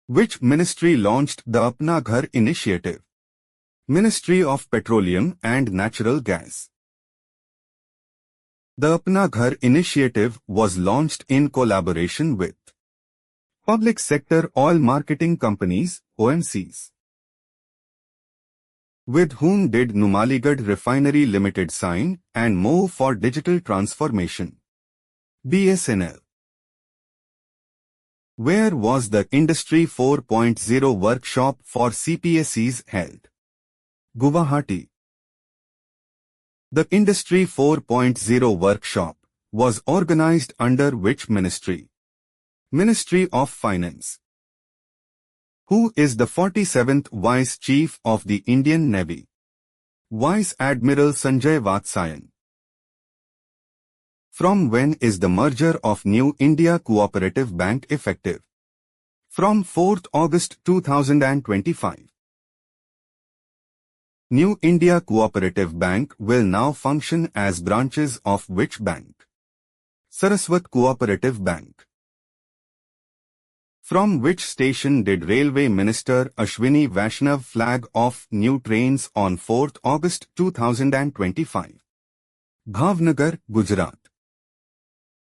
Which ministry launched the Apna Ghar initiative? Ministry of Petroleum and Natural Gas. The Apna Ghar initiative was launched in collaboration with Public Sector Oil Marketing Companies, OMCs. With whom did Numaligarh Refinery Limited sign and move for digital transformation? BSNL. Where was the Industry 4.0 workshop for CPSEs held? Guwahati. The Industry 4.0 workshop was organized under which ministry? Ministry of Finance. Who is the 47th Vice Chief of the Indian Navy? Vice Admiral Sanjay Vatsayan. From when is the merger of New India Cooperative Bank effective? From 4th August 2025. New India Cooperative Bank will now function as branches of which bank? Saraswat Cooperative Bank. From which station did Railway Minister Ashwini Vaishnav flag off new trains on 4th August 2025? Bhavnagar, Gujarat.